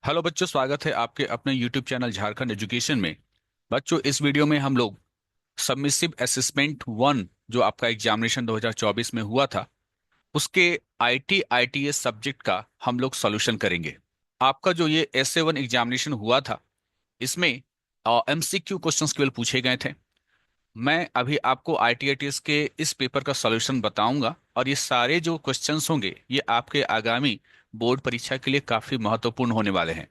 Hello बच्चों, स्वागत है आपके अपने YouTube चैनल झारखंड एजुकेशन में। बच्चों, इस वीडियो में हम लोग सबमिसिव असेसमेंट 1 जो आपका एग्जामिनेशन 2024 में हुआ था, उसके IT ITS सब्जेक्ट का हम लोग सॉल्यूशन करेंगे। आपका जो ये SA1 एग्जामिनेशन हुआ था, इसमें MCQ क्वेश्चंस केवल पूछे गए थे। मैं अभी आपको IT ITS के इस पेपर का सॉल्यूशन बताऊंगा, और ये सारे जो क्वेश्चंस होंगे ये आपके आगामी बोर्ड परीक्षा के लिए काफी महत्वपूर्ण होने वाले हैं।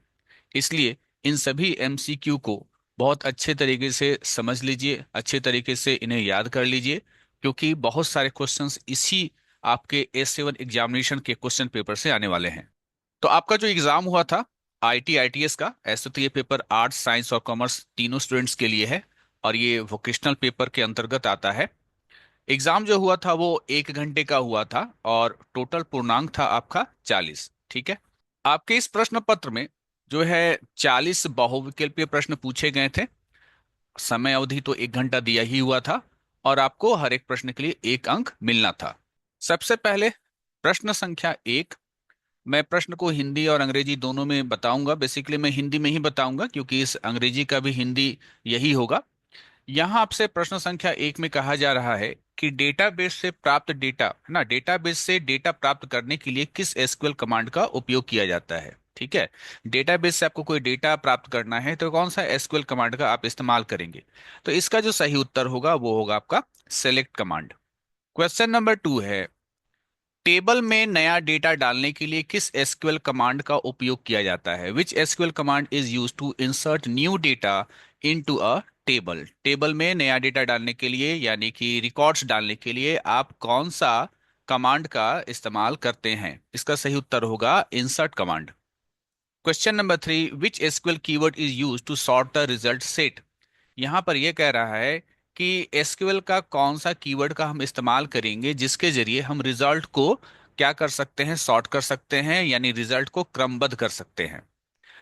इसलिए इन सभी MCQ को बहुत अच्छे तरीके से समझ लीजिए, अच्छे तरीके से इन्हें याद कर लीजिए, क्योंकि बहुत सारे क्वेश्चंस इसी आपके S7 एग्जामिनेशन के क्वेश्चन पेपर से आने वाले हैं। तो आपका जो एग्जाम हुआ था IT ITS का, ऐसे तो ये पेपर आर्ट्स साइंस और कॉमर्स तीनों स्टूडेंट्स के लिए है, और ये वोकेशनल पेपर के अंतर्गत आता है। एग्जाम जो हुआ था वो 1 घंटे का हुआ था, और टोटल पूर्णांक था आपका 40। ठीक है। आपके इस प्रश्न पत्र में जो है 40 बहुविकल्पीय प्रश्न पूछे गए थे। समय अवधि तो 1 घंटा दिया ही हुआ था, और आपको हर एक प्रश्न के लिए 1 अंक मिलना था। सबसे पहले प्रश्न संख्या 1। मैं प्रश्न को हिंदी और अंग्रेजी दोनों में बताऊंगा। बेसिकली मैं हिंदी में ही बताऊंगा, क्योंकि इस अंग्रेजी का भी हिंदी यही होगा। यहाँ आपसे प्रश्न संख्या 1 में कहा जा रहा है कि डेटाबेस से प्राप्त डेटा, है ना, डेटाबेस से डेटा प्राप्त करने के लिए किस एसक्यूएल कमांड का उपयोग किया जाता है। ठीक है। डेटाबेस से आपको कोई डेटा प्राप्त करना है तो कौन सा एसक्यूएल कमांड का आप इस्तेमाल करेंगे। तो इसका जो सही उत्तर होगा वो होगा आपका सेलेक्ट कमांड। क्वेश्चन नंबर 2 है, टेबल में नया डेटा डालने के लिए किस एसक्यूएल कमांड का उपयोग किया जाता है। Which SQL command is use to insert new data into a table. Table में नया डेटा डालने के लिए, यानी कि रिकॉर्ड्स डालने के लिए आप कौन सा कमांड का इस्तेमाल करते हैं। इसका सही उत्तर होगा insert command. Question number 3, which SQL keyword is use to sort the result set. यहाँ पर यह कह रहा है कि एसक्यूएल का कौन सा कीवर्ड का हम इस्तेमाल करेंगे जिसके जरिए हम रिजल्ट को क्या कर सकते हैं, सॉर्ट कर सकते हैं, यानी रिजल्ट को क्रमबद्ध कर सकते हैं।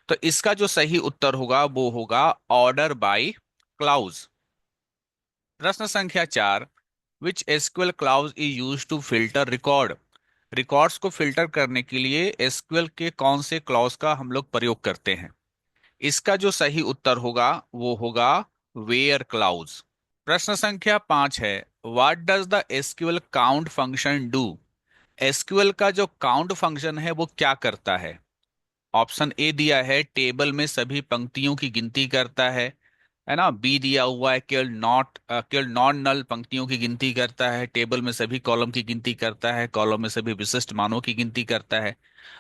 तो इसका जो सही उत्तर होगा वो होगा ऑर्डर बाय क्लाउज। प्रश्न संख्या 4, which SQL clause is use to filter record. Records को फिल्टर करने के लिए एसक्यूएल के कौन से क्लॉज का हम लोग प्रयोग करते हैं। इसका जो सही उत्तर होगा वो होगा वेयर क्लाउज। प्रश्न संख्या 5 है, what does the SQL count function do. SQL का जो काउंट फंक्शन है वो क्या करता है। ऑप्शन ए दिया है टेबल में सभी पंक्तियों की गिनती करता है ना। बी दिया हुआ है केवल नॉन नल पंक्तियों की गिनती करता है। टेबल में सभी कॉलम की गिनती करता है। कॉलम में सभी विशिष्ट मानों की गिनती करता है।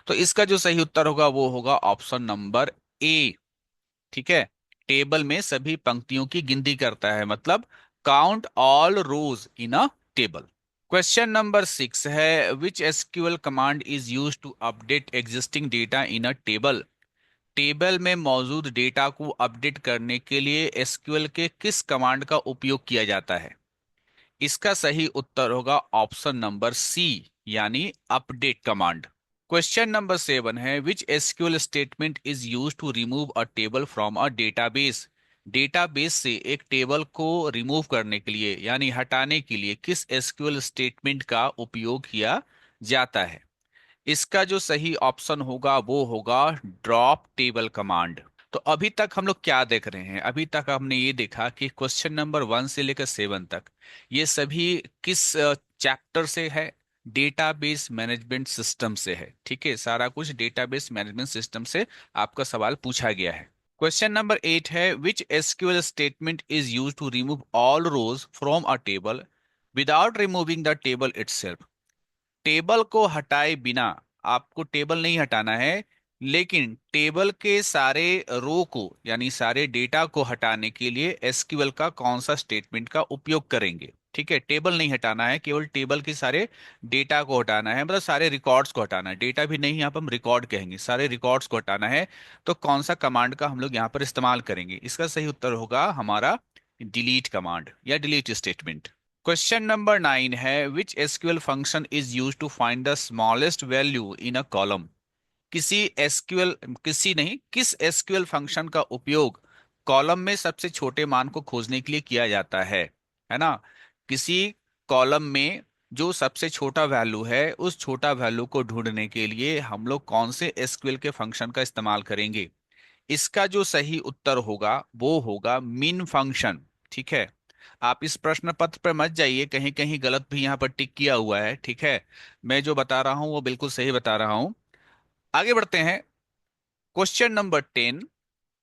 तो इसका जो सही उत्तर होगा वो होगा ऑप्शन नंबर ए। ठीक है। टेबल में सभी पंक्तियों की गिनती करता है, मतलब count all rows in a table. Question number 6 है, which SQL command is use to update existing data in a table. Table में मौजूद डेटा को अपडेट करने के लिए एसक्यूएल के किस कमांड का उपयोग किया जाता है। इसका सही उत्तर होगा ऑप्शन नंबर सी, यानी अपडेट कमांड। क्वेश्चन नंबर 7 है, which SQL statement is use to remove a table from a database. Database से एक टेबल को रिमूव करने के लिए, यानी हटाने के लिए, किस एसक्यूएल स्टेटमेंट का उपयोग किया जाता है। इसका जो सही ऑप्शन होगा वो होगा ड्रॉप टेबल कमांड। तो अभी तक हम लोग क्या देख रहे हैं, अभी तक हमने ये देखा कि क्वेश्चन नंबर 1 से लेकर 7 तक ये सभी किस चैप्टर से है। डेटाबेस मैनेजमेंट सिस्टम से है। ठीक है, सारा कुछ डेटाबेस मैनेजमेंट सिस्टम से आपका सवाल पूछा गया है। क्वेश्चन नंबर 8 है, which SQL statement is use to remove all rows from a table without removing the table itself. Table को हटाए बिना, आपको टेबल नहीं हटाना है, लेकिन टेबल के सारे रो को, यानी सारे डेटा को हटाने के लिए एसक्यूएल का कौन सा स्टेटमेंट का उपयोग करेंगे। ठीक है, टेबल नहीं हटाना है, केवल टेबल के सारे डेटा को हटाना है, मतलब सारे रिकॉर्ड्स को हटाना है। डेटा भी नहीं, यहाँ पर हम रिकॉर्ड कहेंगे, सारे रिकॉर्ड्स को हटाना है। तो कौन सा कमांड का हम लोग यहाँ पर इस्तेमाल करेंगे। इसका सही उत्तर होगा हमारा डिलीट कमांड या डिलीट स्टेटमेंट। क्वेश्चन नंबर 9 है, which SQL function is use to find the smallest value in a column. किसी एसक्यूएल किसी नहीं किस एसक्यूएल फंक्शन का उपयोग कॉलम में सबसे छोटे मान को खोजने के लिए किया जाता है ना। किसी कॉलम में जो सबसे छोटा वैल्यू है उस छोटा वैल्यू को ढूंढने के लिए हम लोग कौन से एसक्यूएल के फंक्शन का इस्तेमाल करेंगे? इसका जो सही उत्तर होगा वो होगा मिन फंक्शन। ठीक है, आप इस प्रश्न पत्र पर मत जाइए, कहीं कहीं गलत भी यहाँ पर टिक किया हुआ है। ठीक है, मैं जो बता रहा हूँ वो बिल्कुल सही बता रहा हूँ। आगे बढ़ते हैं। Question number 10,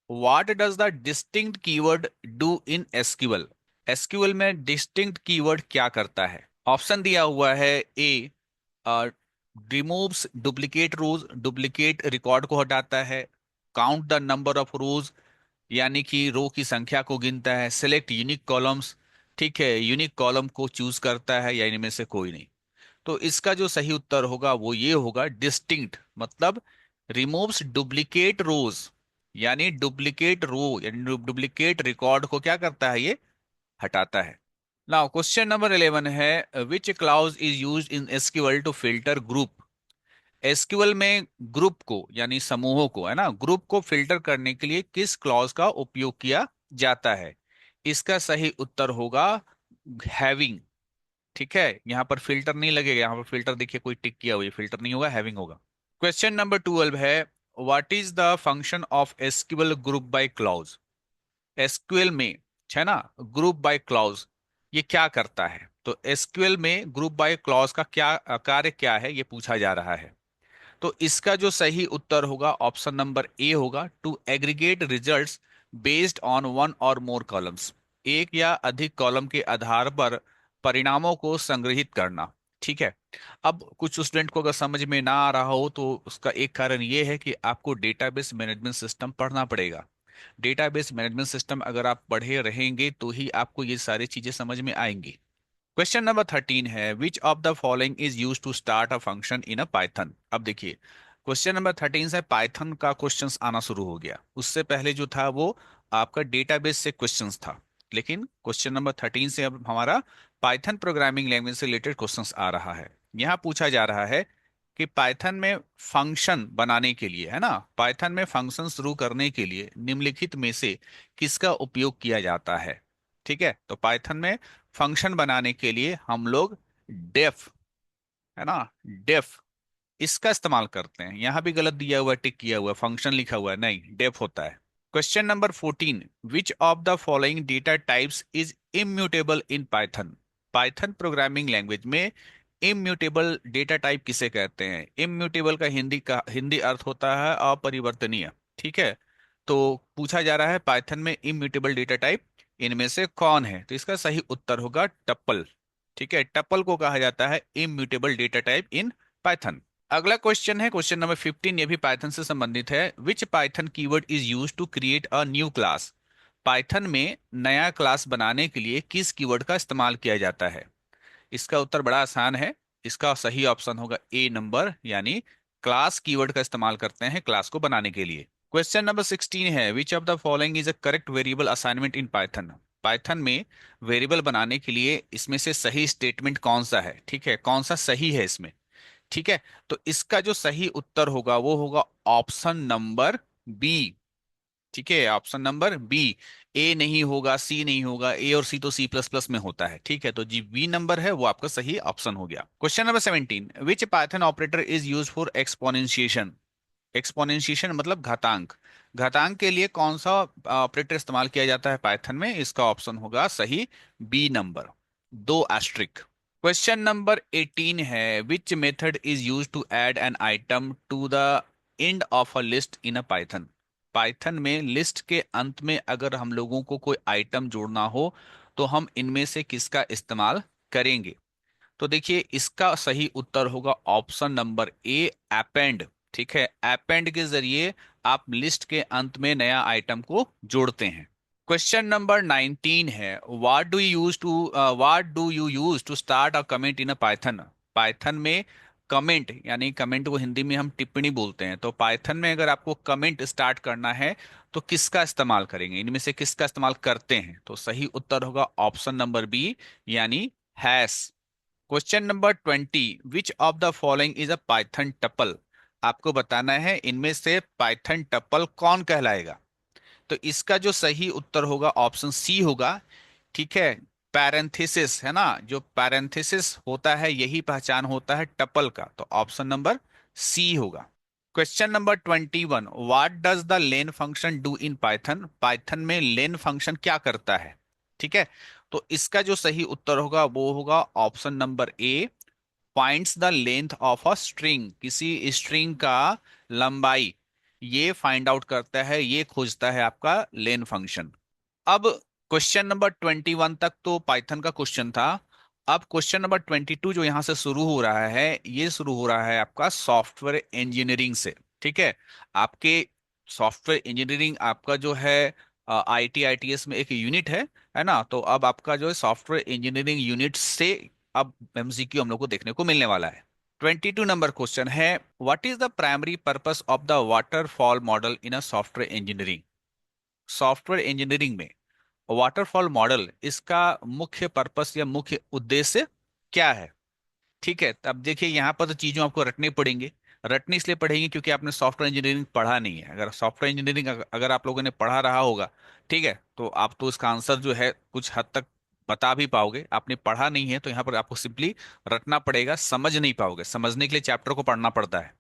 what does the distinct keyword do in SQL? SQL में डिस्टिंक्ट कीवर्ड क्या करता है? ऑप्शन दिया हुआ है। ए, रिमूव्स डुप्लीकेट रोज, डुप्लीकेट रिकॉर्ड को हटाता है। काउंट द नंबर ऑफ रोज, यानी कि रो की संख्या को गिनता है। सिलेक्ट यूनिक कॉलम्स, ठीक है, यूनिक कॉलम को चूज करता है, या इनमें से कोई नहीं। तो इसका जो सही उत्तर होगा वो ये होगा डिस्टिंक्ट, मतलब रिमूव्स डुप्लीकेट रोज, यानी डुप्लीकेट रो यानी डुप्लीकेट रिकॉर्ड को क्या करता है, ये हटाता है। नाउ क्वेश्चन नंबर 11 है, which clause is used in SQL to filter group? SQL में ग्रुप को यानी समूहों को, है ना, ग्रुप को फिल्टर करने के लिए किस क्लॉज का उपयोग किया जाता है? इसका सही उत्तर होगा हैविंग। ठीक है, यहाँ पर फिल्टर नहीं लगेगा, यहाँ पर फिल्टर देखिए कोई टिक किया हुआ है, फिल्टर नहीं होगा, हैविंग होगा। क्वेश्चन नंबर 12 है, what is the function of SQL group by clause? SQL में, है ना, ग्रुप बाय क्लॉज ये क्या करता है? तो एसक्यूएल में ग्रुप बाय क्लॉज का क्या कार्य क्या है, ये पूछा जा रहा है। तो इसका जो सही उत्तर होगा ऑप्शन नंबर ए होगा, to aggregate results based on one और मोर कॉलम्स। एक या अधिक कॉलम के आधार पर परिणामों को संग्रहित करना। ठीक है, अब कुछ स्टूडेंट को अगर समझ में ना आ रहा हो तो उसका एक कारण ये है कि आपको डेटाबेस मैनेजमेंट सिस्टम पढ़ना पड़ेगा। डेटाबेस मैनेजमेंट सिस्टम अगर आप पढ़े रहेंगे तो ही आपको ये सारी चीजें समझ में आएंगी। क्वेश्चन नंबर 13 है, which of the following is use to start a function in a Python? अब देखिए, क्वेश्चन नंबर 13 से पाइथन का क्वेश्चंस आना शुरू हो गया। उससे पहले जो था वो आपका डेटाबेस से क्वेश्चंस था, लेकिन क्वेश्चन नंबर 13 से अब हमारा पाइथन प्रोग्रामिंग लैंग्वेज से रिलेटेड क्वेश्चंस आ रहा है। यहाँ पूछा जा रहा है कि पाइथन में फंक्शन बनाने के लिए, है ना, पाइथन में फंक्शन शुरू करने के लिए निम्नलिखित में से किसका उपयोग किया जाता है? ठीक है, तो पाइथन में फंक्शन बनाने के लिए हम लोग डेफ, है ना, डेफ इसका इस्तेमाल करते हैं। यहां भी गलत दिया हुआ है, टिक किया हुआ है, फंक्शन लिखा हुआ है, नहीं, डेफ होता है। Question number 14, which of the following data types is immutable in Python? Python programming language में इम्यूटेबल डेटा टाइप किसे कहते हैं? इम्यूटेबल का हिंदी अर्थ होता है अपरिवर्तनीय। ठीक है, तो पूछा जा रहा है पाइथन में इम्यूटेबल डेटा टाइप इनमें से कौन है? तो इसका सही उत्तर होगा टप्पल। ठीक है, टप्पल को कहा जाता है immutable data type in Python. अगला क्वेश्चन है क्वेश्चन नंबर 15, ये भी पाइथन से संबंधित है। Which Python keyword is use to create a new class? Python में नया क्लास बनाने के लिए किस कीवर्ड का इस्तेमाल किया जाता है? इसका उत्तर बड़ा आसान है, इसका सही ऑप्शन होगा ए नंबर, यानी क्लास कीवर्ड का इस्तेमाल करते हैं क्लास को बनाने के लिए। क्वेश्चन नंबर 16 है, which of the following is a correct variable assignment in Python? Python में वेरिएबल बनाने के लिए इसमें से सही स्टेटमेंट कौन सा है? ठीक है, कौन सा सही है इसमें? ठीक है, तो इसका जो सही उत्तर होगा वो होगा ऑप्शन नंबर बी। ठीक है, ऑप्शन नंबर बी। ए नहीं होगा, सी नहीं होगा, ए और सी तो सी प्लस प्लस में होता है। ठीक है, तो जी बी नंबर है वो आपका सही ऑप्शन हो गया। Question number 17, which Python operator is use for exponentiation? Exponentiation मतलब घातांक। घातांक के लिए कौन सा ऑपरेटर इस्तेमाल किया जाता है पाइथन में? इसका ऑप्शन होगा सही बी नंबर, दो एस्ट्रिक। क्वेश्चन नंबर 18 है, which method is use to add an item to the end of a list in a Python? Python में लिस्ट के अंत में अगर हम लोगों को कोई आइटम जोड़ना हो तो हम इनमें से किसका इस्तेमाल करेंगे? तो देखिए, इसका सही उत्तर होगा ऑप्शन नंबर ए, अपेंड। ठीक है, अपेंड के जरिए आप लिस्ट के अंत में नया आइटम को जोड़ते हैं। क्वेश्चन नंबर 19 है, what do you use to start a comment in a Python? Python में कमेंट, यानी कमेंट को हिंदी में हम टिप्पणी बोलते हैं, तो पाइथन में अगर आपको कमेंट स्टार्ट करना है तो किसका इस्तेमाल करेंगे? इनमें से किसका इस्तेमाल करते हैं? तो सही उत्तर होगा ऑप्शन नंबर बी, यानी hash. Question number 20, which of the following is a Python tuple? आपको बताना है इनमें से पाइथन टपल कौन कहलाएगा। तो इसका जो सही उत्तर होगा ऑप्शन सी होगा। ठीक है, पैरेंथेसिस है ना, जो पैरेंथेसिस होता है यही पहचान होता है टपल का, तो ऑप्शन नंबर सी होगा। Question number 21, what does the len function do in Python? Python में लेन फंक्शन क्या करता है? ठीक है, तो इसका जो सही उत्तर होगा वो होगा option number A, finds the length of a string. किसी स्ट्रिंग का लंबाई ये फाइंड आउट करता है, ये खोजता है आपका लेन फंक्शन। अब क्वेश्चन नंबर 21 तक तो पाइथन का क्वेश्चन था। अब क्वेश्चन नंबर 22 जो यहां से शुरू हो रहा है, ये शुरू हो रहा है आपका सॉफ्टवेयर इंजीनियरिंग से। ठीक है, आपके सॉफ्टवेयर इंजीनियरिंग आपका जो है आईटी आईटीएस में एक यूनिट है ना, तो अब आपका जो है सॉफ्टवेयर इंजीनियरिंग यूनिट से अब एमसीक्यू हम लोग को देखने को मिलने वाला है। 22 नंबर क्वेश्चन है, what is the primary purpose of the waterfall model in a software engineering? Software engineering में वाटरफॉल मॉडल, इसका मुख्य पर्पस या मुख्य उद्देश्य क्या है? ठीक है, तब देखिए यहाँ पर तो चीजों आपको रटनी पड़ेंगी। रटनी इसलिए पड़ेगी क्योंकि आपने सॉफ्टवेयर इंजीनियरिंग पढ़ा नहीं है। अगर सॉफ्टवेयर इंजीनियरिंग अगर आप लोगों ने पढ़ा रहा होगा, ठीक है, तो आप तो इसका आंसर जो है कुछ हद तक बता भी पाओगे। आपने पढ़ा नहीं है तो यहाँ पर आपको सिंपली रटना पड़ेगा, समझ नहीं पाओगे। समझने के लिए चैप्टर को पढ़ना पड़ता है।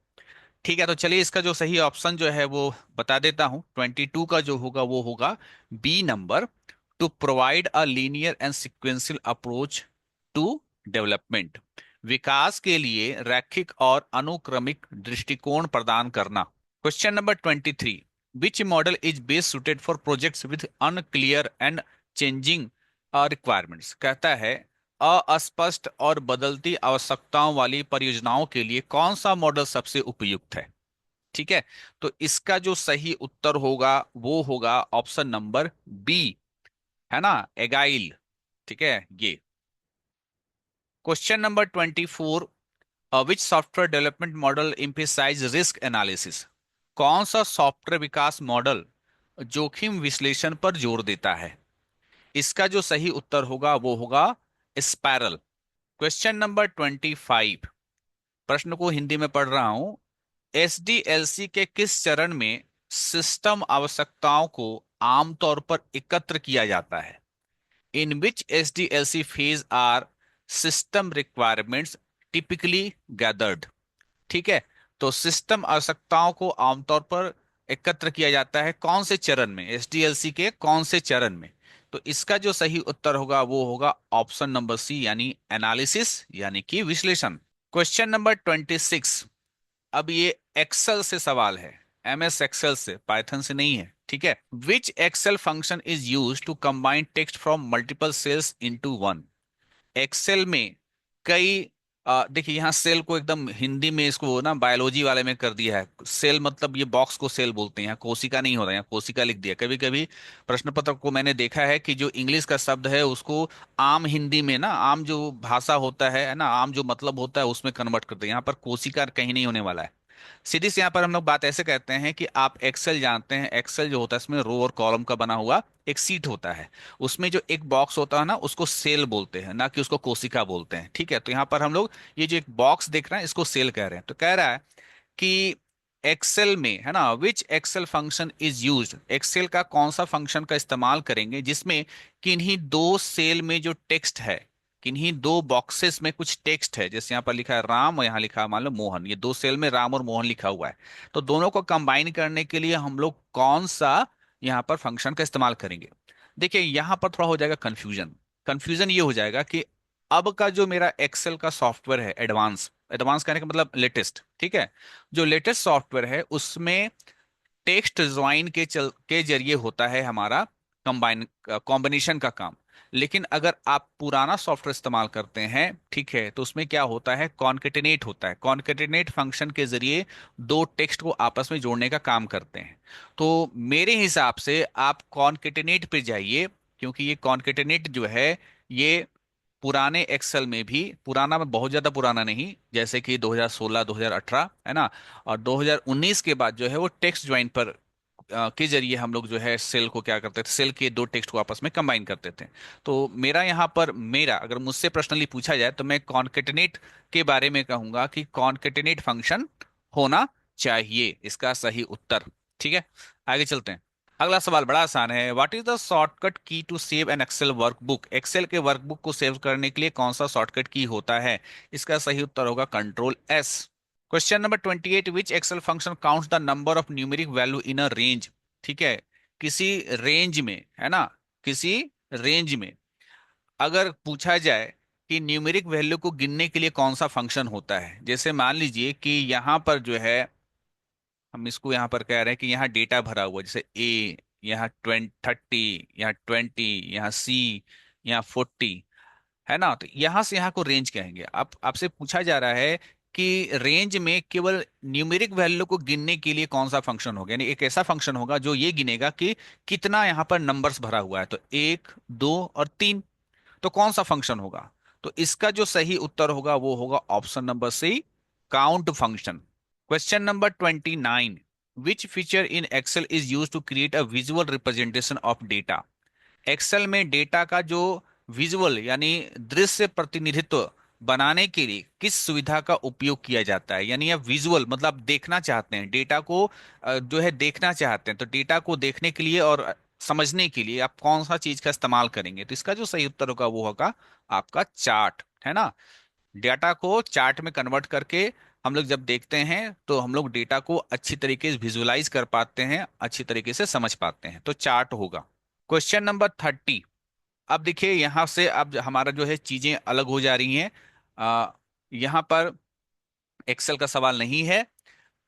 ठीक है, तो चलिए इसका जो सही ऑप्शन जो है वो बता देता हूं। 22 का जो होगा वो होगा b number, to provide a linear and sequential approach to development. विकास के लिए रैखिक और अनुक्रमिक दृष्टिकोण प्रदान करना। Question number 23, which model is best suited for projects with unclear and changing requirements? कहता है अस्पष्ट और बदलती आवश्यकताओं वाली परियोजनाओं के लिए कौन सा मॉडल सबसे उपयुक्त है? ठीक है, तो इसका जो सही उत्तर होगा वो होगा ऑप्शन नंबर बी, है ना, एगाइल। ठीक है, ये question number 24, which software development model emphasize risk analysis? कौन सा सॉफ्टवेयर विकास मॉडल जोखिम विश्लेषण पर जोर देता है? इसका जो सही उत्तर होगा वो होगा स्पाइरल। क्वेश्चन नंबर 25, प्रश्न को हिंदी में पढ़ रहा हूं। एसडीएलसी के किस चरण में सिस्टम आवश्यकताओं को आमतौर पर एकत्र किया जाता है? In which SDLC phase are system requirements typically gathered? ठीक है, तो सिस्टम आवश्यकताओं को आमतौर पर एकत्र किया जाता है कौन से चरण में, एसडीएलसी के कौन से चरण में? तो इसका जो सही उत्तर होगा वो होगा ऑप्शन नंबर सी, यानी एनालिसिस, यानी कि विश्लेषण। क्वेश्चन नंबर 26, अब ये एक्सेल से सवाल है, एमएस एक्सेल से, पाइथन से नहीं है। ठीक है, which Excel function is use to combine text from multiple cells into one? Excel में कई देखिए यहाँ सेल को एकदम हिंदी में इसको ना बायोलॉजी वाले में कर दिया है। सेल मतलब ये बॉक्स को सेल बोलते हैं, यहाँ कोशिका नहीं होता, यहाँ कोशिका लिख दिया। कभी कभी प्रश्न पत्र को मैंने देखा है कि जो इंग्लिश का शब्द है उसको आम हिंदी में ना, आम जो भाषा होता है ना, आम जो मतलब होता है उसमें कन्वर्ट करते हैं। यहाँ पर कोशिका कहीं नहीं होने वाला है। सीधी से यहाँ पर हम लोग बात ऐसे कहते हैं कि आप एक्सेल जानते हैं, एक्सेल जो होता है इसमें रो और कॉलम का बना हुआ एक सीट होता है। उसमें जो एक बॉक्स होता है ना उसको सेल बोलते हैं, ना कि उसको कोशिका बोलते हैं। ठीक है, तो यहाँ पर हम लोग ये जो एक बॉक्स देख रहे हैं इसको सेल कह रहे हैं। तो कह रहा है कि एक्सेल में, है ना, which Excel function is used, Excel का कौन सा फंक्शन का इस्तेमाल करेंगे जिसमें किन्हीं दो सेल में जो टेक्स्ट है, किन्हीं दो बॉक्सेस में कुछ टेक्स्ट है, जैसे यहाँ पर लिखा है राम और यहाँ लिखा है मान लो मोहन, ये दो सेल में राम और मोहन लिखा हुआ है। तो दोनों को कंबाइन करने के लिए हम लोग कौन सा यहाँ पर फंक्शन का इस्तेमाल करेंगे? देखिए यहाँ पर थोड़ा हो जाएगा कंफ्यूजन। कंफ्यूजन ये हो जाएगा कि अब का जो मेरा एक्सेल का सॉफ्टवेयर है एडवांस, एडवांस कहने का मतलब लेटेस्ट, ठीक है, जो लेटेस्ट सॉफ्टवेयर है उसमें टेक्स्ट ज्वाइन के जरिए होता है हमारा कॉम्बिनेशन का काम। लेकिन अगर आप पुराना सॉफ्टवेयर इस्तेमाल करते हैं, ठीक है, तो उसमें क्या होता है, कॉन्केटिनेट होता है। कॉन्केटिनेट फंक्शन के जरिए दो टेक्स्ट को आपस में जोड़ने का काम करते हैं। तो मेरे हिसाब से आप कॉन्केटिनेट पे जाइए, क्योंकि ये कॉन्केटिनेट जो है ये पुराने एक्सेल में भी, पुराना में बहुत ज्यादा पुराना नहीं, जैसे कि 2016 2018, है ना, और 2019 के बाद जो है वो टेक्स्ट ज्वाइन पर के जरिए हम लोग जो है सेल को क्या करते थे, सेल के दो टेक्स्ट को आपस में कंबाइन करते थे। तो मेरा यहाँ पर, मेरा अगर मुझसे पर्सनली पूछा जाए तो मैं कॉन्केटिनेट के बारे में कहूंगा कि कॉन्केटिनेट फंक्शन होना चाहिए इसका सही उत्तर। ठीक है, आगे चलते हैं। अगला सवाल बड़ा आसान है। What is the shortcut key to save an Excel workbook? Excel के वर्कबुक को सेव करने के लिए कौन सा शॉर्टकट की होता है? इसका सही उत्तर होगा control S. Question number 28, which Excel function counts the number of numeric value in a range? ठीक है, किसी रेंज में, है ना, किसी रेंज में अगर पूछा जाए कि न्यूमेरिक वैल्यू को गिनने के लिए कौन सा फंक्शन होता है, जैसे मान लीजिए कि यहाँ पर जो है, हम इसको यहाँ पर कह रहे हैं कि यहाँ डेटा भरा हुआ है, जैसे ए, यहाँ 30, यहाँ 20, यहाँ सी, यहाँ 40, है ना। तो यहाँ से यहाँ को रेंज कहेंगे। अब आपसे पूछा जा रहा है कि रेंज में केवल न्यूमेरिक वैल्यू को गिनने के लिए कौन सा फंक्शन होगा, यानी एक ऐसा फंक्शन होगा जो ये गिनेगा कि कितना यहाँ पर नंबर्स भरा हुआ है, तो 1, 2 और 3। तो कौन सा फंक्शन होगा? तो इसका जो सही उत्तर होगा वो होगा option number C, count function. Question number 29, which feature in Excel is use to create a visual representation of data? Excel में डेटा का जो विजुअल यानी दृश्य प्रतिनिधित्व बनाने के लिए किस सुविधा का उपयोग किया जाता है? यानी आप विजुअल मतलब आप देखना चाहते हैं डेटा को, जो है देखना चाहते हैं, तो डेटा को देखने के लिए और समझने के लिए आप कौन सा चीज का इस्तेमाल करेंगे? तो इसका जो सही उत्तर होगा वो होगा आपका चार्ट, है ना। डेटा को चार्ट में कन्वर्ट करके हम लोग जब देखते हैं तो हम लोग डेटा को अच्छी तरीके से विजुअलाइज कर पाते हैं, अच्छी तरीके से समझ पाते हैं, तो चार्ट होगा। Question number 30। अब देखिए यहां से अब हमारा जो है चीजें अलग हो जा रही हैं। यहां पर एक्सेल का सवाल नहीं है।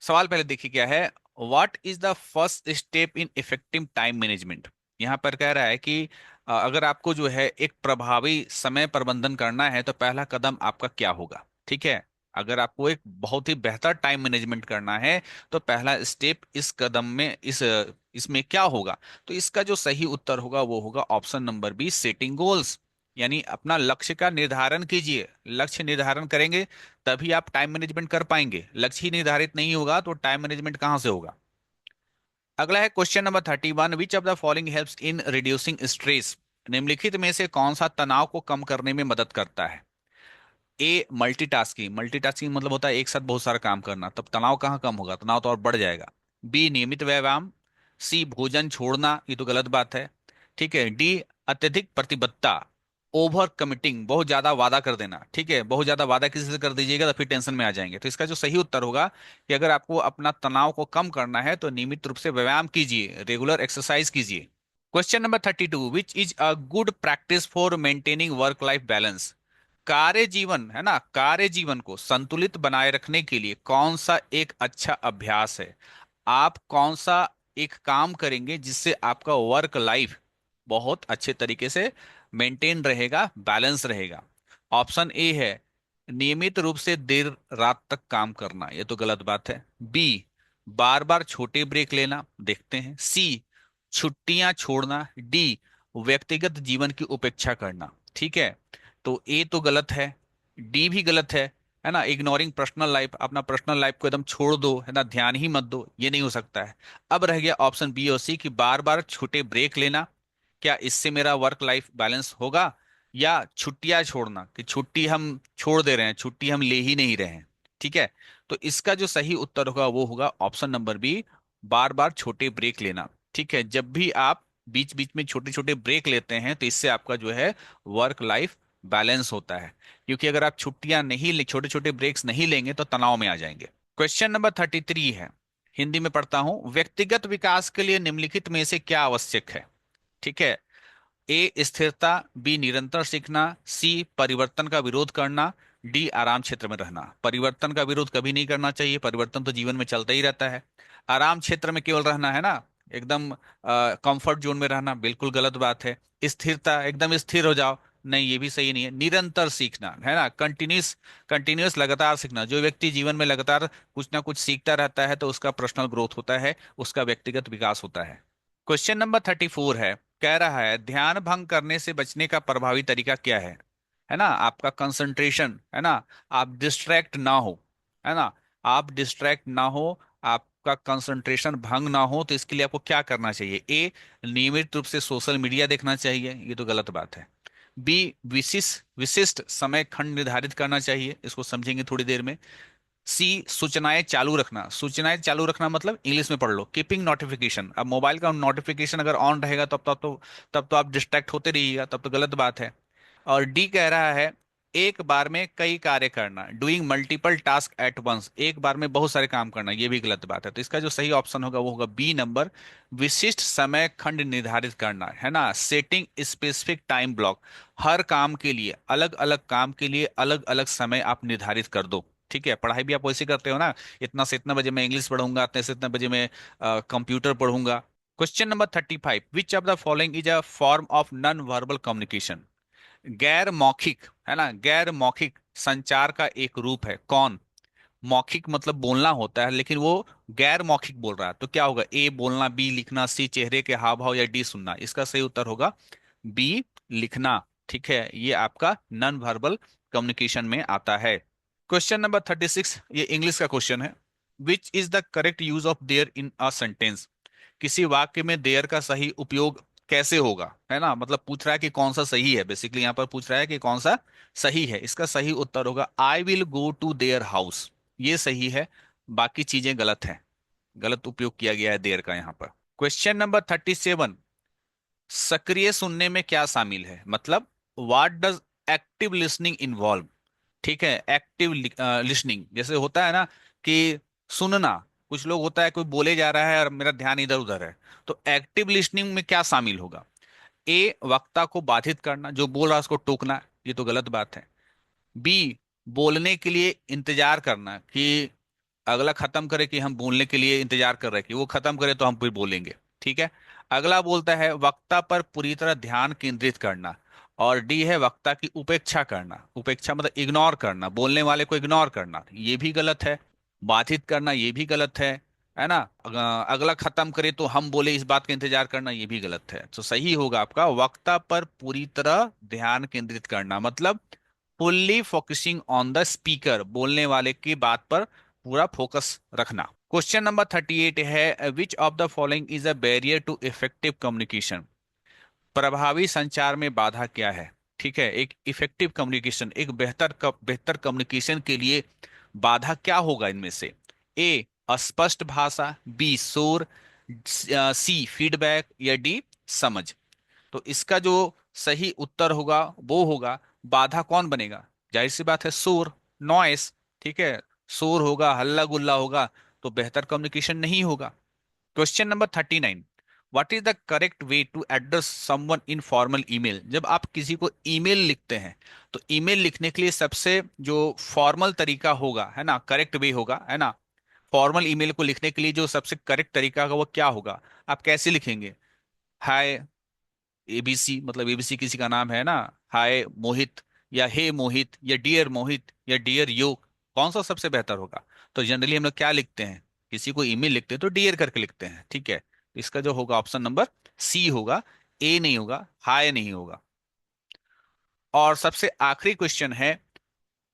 सवाल पहले देखिए क्या है। What is the first step in effective time management? यहां पर कह रहा है कि अगर आपको जो है एक प्रभावी समय प्रबंधन करना है तो पहला कदम आपका क्या होगा? ठीक है, अगर आपको एक बहुत ही बेहतर टाइम मैनेजमेंट करना है तो पहला स्टेप इस कदम में इसमें क्या होगा? तो इसका जो सही उत्तर होगा वो होगा option number B, setting goals. यानी अपना लक्ष्य का निर्धारण कीजिए। लक्ष्य निर्धारण करेंगे तभी आप टाइम मैनेजमेंट कर पाएंगे। लक्ष्य ही निर्धारित नहीं होगा तो टाइम मैनेजमेंट कहां से होगा? अगला है question number 31, which of the following helps in reducing stress? निम्नलिखित में से कौन सा तनाव को कम करने में मदद करता है? ए, मल्टीटास्किंग। मल्टीटास्किंग मतलब होता है एक साथ बहुत सारा काम करना, तब तनाव कहाँ कम होगा? तनाव तो और बढ़ जाएगा। बी, नियमित व्यायाम। सी, भोजन छोड़ना, ये तो गलत बात है। ठीक है। डी, अत्यधिक प्रतिबद्धता, ओवर कमिटिंग, बहुत ज्यादा वादा कर देना। ठीक है, बहुत ज्यादा वादा किसी से कर दीजिएगा तो फिर टेंशन में आ जाएंगे। तो इसका जो सही उत्तर होगा कि अगर आपको अपना तनाव को कम करना है तो नियमित रूप से व्यायाम कीजिए, रेगुलर एक्सरसाइज कीजिए। Question number 32, which is a good practice for maintaining work life balance? कार्य जीवन, है ना, कार्य जीवन को संतुलित बनाए रखने के लिए कौन सा एक अच्छा अभ्यास है? आप कौन सा एक काम करेंगे जिससे आपका वर्क लाइफ बहुत अच्छे तरीके से मेंटेन रहेगा, बैलेंस रहेगा? ऑप्शन ए है नियमित रूप से देर रात तक काम करना, ये तो गलत बात है। बी, बार बार छोटे ब्रेक लेना, देखते हैं। सी, छुट्टियां छोड़ना। डी, व्यक्तिगत जीवन की उपेक्षा करना। ठीक है, तो ए तो गलत है, डी भी गलत है ना। इग्नोरिंग पर्सनल लाइफ, अपना पर्सनल लाइफ को एकदम छोड़ दो, है ना, ध्यान ही मत दो, ये नहीं हो सकता है। अब रह गया ऑप्शन बी और सी कि बार बार छोटे ब्रेक लेना, क्या इससे मेरा वर्क लाइफ बैलेंस होगा? या छुट्टियां छोड़ना, कि छुट्टी हम छोड़ दे रहे हैं, छुट्टी हम ले ही नहीं रहे हैं। ठीक है, तो इसका जो सही उत्तर होगा वो होगा ऑप्शन नंबर बी, बार बार छोटे ब्रेक लेना। ठीक है, जब भी आप बीच बीच में छोटे छोटे ब्रेक लेते हैं तो इससे आपका जो है वर्क लाइफ बैलेंस होता है। क्योंकि अगर आप छुट्टियां नहीं ले, छोटे छोटे ब्रेक्स नहीं लेंगे तो तनाव में आ जाएंगे। क्वेश्चन नंबर 33 है, हिंदी में पढ़ता हूं। व्यक्तिगत विकास के लिए निम्नलिखित में से क्या आवश्यक है? ठीक है, ए, स्थिरता। बी, निरंतर सीखना। सी, परिवर्तन का विरोध करना। डी, आराम क्षेत्र में रहना। परिवर्तन का विरोध कभी नहीं करना चाहिए, परिवर्तन तो जीवन में चलता ही रहता है। आराम क्षेत्र में केवल रहना, है ना, एकदम कंफर्ट जोन में रहना, बिल्कुल गलत बात है। स्थिरता, एकदम स्थिर हो जाओ, नहीं, ये भी सही नहीं है। निरंतर सीखना, है ना, कंटिन्यूस, कंटिन्यूस लगातार सीखना। जो व्यक्ति जीवन में लगातार कुछ ना कुछ सीखता रहता है तो उसका पर्सनल ग्रोथ होता है, उसका व्यक्तिगत विकास होता है। क्वेश्चन नंबर 34 है, कह रहा है ध्यान भंग करने से बचने का प्रभावी तरीका क्या है ना, आपका कंसंट्रेशन, है ना, आप डिस्ट्रैक्ट ना हो, है ना, आप डिस्ट्रैक्ट ना हो, आपका कंसंट्रेशन भंग ना हो, तो इसके लिए आपको क्या करना चाहिए? ए, नियमित रूप से सोशल मीडिया देखना चाहिए, ये तो गलत बात है। बी, विशिष्ट विशिष्ट समय खंड निर्धारित करना चाहिए, इसको समझेंगे थोड़ी देर में। सी, सूचनाएं चालू रखना। सूचनाएं चालू रखना मतलब इंग्लिश में पढ़ लो, कीपिंग नोटिफिकेशन। अब मोबाइल का नोटिफिकेशन अगर ऑन रहेगा तब तो आप डिस्ट्रैक्ट होते रहिएगा, तब तो गलत बात है। और डी कह रहा है एक बार में कई कार्य करना, doing multiple task at once, एक बार में बहुत सारे काम करना, ये भी गलत बात है। तो इसका जो सही ऑप्शन होगा वो होगा बी नंबर, विशिष्ट समय खंड निर्धारित करना, है ना, सेटिंग स्पेसिफिक टाइम ब्लॉक। हर काम के लिए, अलग अलग काम के लिए अलग अलग समय आप निर्धारित कर दो। ठीक है, पढ़ाई भी आप वैसे करते हो ना, इतना से इतना बजे मैं इंग्लिश पढ़ूंगा, इतने से इतने बजे मैं कंप्यूटर पढ़ूंगा। Question number 35, which of the following is a form of non verbal communication. गैर मौखिक, है ना, गैर मौखिक संचार का एक रूप है कौन। मौखिक मतलब बोलना होता है, लेकिन वो गैर मौखिक बोल रहा है, तो क्या होगा, ए बोलना, बी लिखना, सी चेहरे के हाव भाव, या डी सुनना। इसका सही उत्तर होगा बी लिखना। ठीक है, ये आपका नॉन वर्बल कम्युनिकेशन में आता है। क्वेश्चन नंबर 36, ये इंग्लिश का क्वेश्चन है। Which is the correct use of there in a sentence. किसी वाक्य में देयर का सही उपयोग कैसे होगा, है ना, मतलब पूछ रहा है कि कौन सा सही है, बेसिकली यहाँ पर पूछ रहा है कि कौन सा सही है। इसका सही उत्तर होगा I will go to there house, ये सही है। बाकी चीजें गलत हैं, गलत उपयोग किया गया है देयर का यहाँ पर। क्वेश्चन नंबर 37, सक्रिय सुनने में क्या शामिल है, मतलब what does active listening involve. ठीक है, एक्टिव लिसनिंग जैसे होता है ना कि सुनना, कुछ लोग होता है कोई बोले जा रहा है और मेरा ध्यान इधर उधर है, तो एक्टिव लिसनिंग में क्या शामिल होगा। ए वक्ता को बाधित करना, जो बोल रहा है उसको टोकना, ये तो गलत बात है। बी बोलने के लिए इंतजार करना, कि अगला खत्म करे, कि हम बोलने के लिए इंतजार कर रहे हैं कि वो खत्म करे तो हम फिर बोलेंगे। ठीक है, अगला बोलता है वक्ता पर पूरी तरह ध्यान केंद्रित करना। और डी है वक्ता की उपेक्षा करना, उपेक्षा मतलब इग्नोर करना, बोलने वाले को इग्नोर करना, ये भी गलत है। बाधित करना ये भी गलत है ना। अगला खत्म करे तो हम बोले इस बात का इंतजार करना, ये भी गलत है। तो सही होगा आपका वक्ता पर पूरी तरह ध्यान केंद्रित करना, मतलब fully focusing on the speaker, बोलने वाले की बात पर पूरा फोकस रखना। क्वेश्चन नंबर 38 है which of the following is a barrier to effective communication. प्रभावी संचार में बाधा क्या है। ठीक है, एक इफेक्टिव कम्युनिकेशन, एक बेहतर कम्युनिकेशन के लिए बाधा क्या होगा इनमें से। ए अस्पष्ट भाषा, बी शोर, सी फीडबैक, या डी समझ। तो इसका जो सही उत्तर होगा वो होगा, बाधा कौन बनेगा, जाहिर सी बात है शोर, नॉइस। ठीक है, शोर होगा, हल्ला गुल्ला होगा, तो बेहतर कम्युनिकेशन नहीं होगा। Question number 39, what is the correct way to address someone in formal email. जब आप किसी को ईमेल लिखते हैं, तो ईमेल लिखने के लिए सबसे जो फॉर्मल तरीका होगा, है ना, करेक्ट वे होगा, है ना, फॉर्मल ईमेल को लिखने के लिए जो सबसे करेक्ट तरीका होगा वो क्या होगा। आप कैसे लिखेंगे, हाय एबीसी, मतलब एबीसी किसी का नाम है ना, हाय मोहित, या हे मोहित, या डियर मोहित, या डियर यो, कौन सा सबसे बेहतर होगा। तो जनरली हम लोग क्या लिखते हैं, किसी को ईमेल लिखते हैं तो डियर करके लिखते हैं। ठीक है, इसका जो होगा ऑप्शन नंबर सी होगा, ए नहीं होगा, हाय नहीं होगा। और सबसे आखिरी क्वेश्चन है,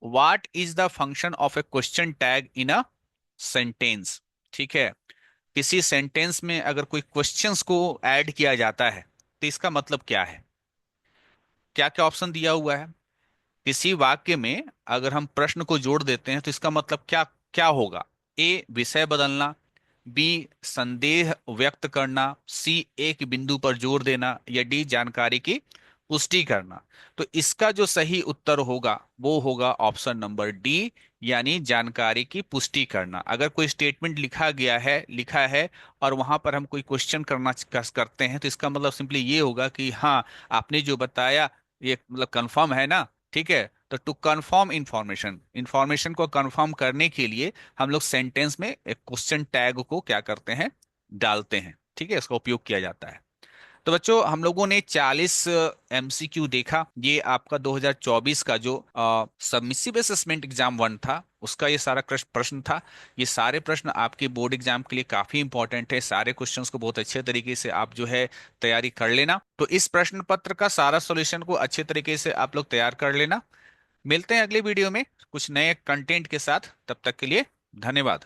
what is the function of A question tag in a sentence. ठीक है, किसी सेंटेंस में अगर कोई क्वेश्चंस को ऐड किया जाता है तो इसका मतलब क्या है। क्या क्या ऑप्शन दिया हुआ है, किसी वाक्य में अगर हम प्रश्न को जोड़ देते हैं तो इसका मतलब क्या क्या होगा। ए विषय बदलना, बी संदेह व्यक्त करना, सी एक बिंदु पर जोर देना, या डी जानकारी की पुष्टि करना। तो इसका जो सही उत्तर होगा वो होगा ऑप्शन नंबर डी, यानी जानकारी की पुष्टि करना। अगर कोई स्टेटमेंट लिखा है और वहां पर हम कोई क्वेश्चन करते हैं तो इसका मतलब सिंपली ये होगा कि हाँ, आपने जो बताया ये मतलब कंफर्म है ना। ठीक है, तो टू कंफर्म इंफॉर्मेशन, इंफॉर्मेशन को कंफर्म करने के लिए हम लोग सेंटेंस में एक क्वेश्चन टैग को क्या करते हैं, डालते हैं। ठीक है, इसका उपयोग किया जाता है। तो बच्चों हम लोगों ने 40 एमसीक्यू देखा। ये आपका 2024 का जो सबमिसिव असेसमेंट एग्जाम 1 था उसका ये सारा प्रश्न था। ये सारे प्रश्न आपके बोर्ड एग्जाम के लिए काफी इंपॉर्टेंट है, सारे क्वेश्चंस को बहुत अच्छे तरीके से आप जो है तैयारी कर लेना। तो इस प्रश्न पत्र का सारा सॉल्यूशन को अच्छे तरीके से आप लोग तैयार कर लेना। मिलते हैं अगले वीडियो में कुछ नए कंटेंट के साथ, तब तक के लिए धन्यवाद।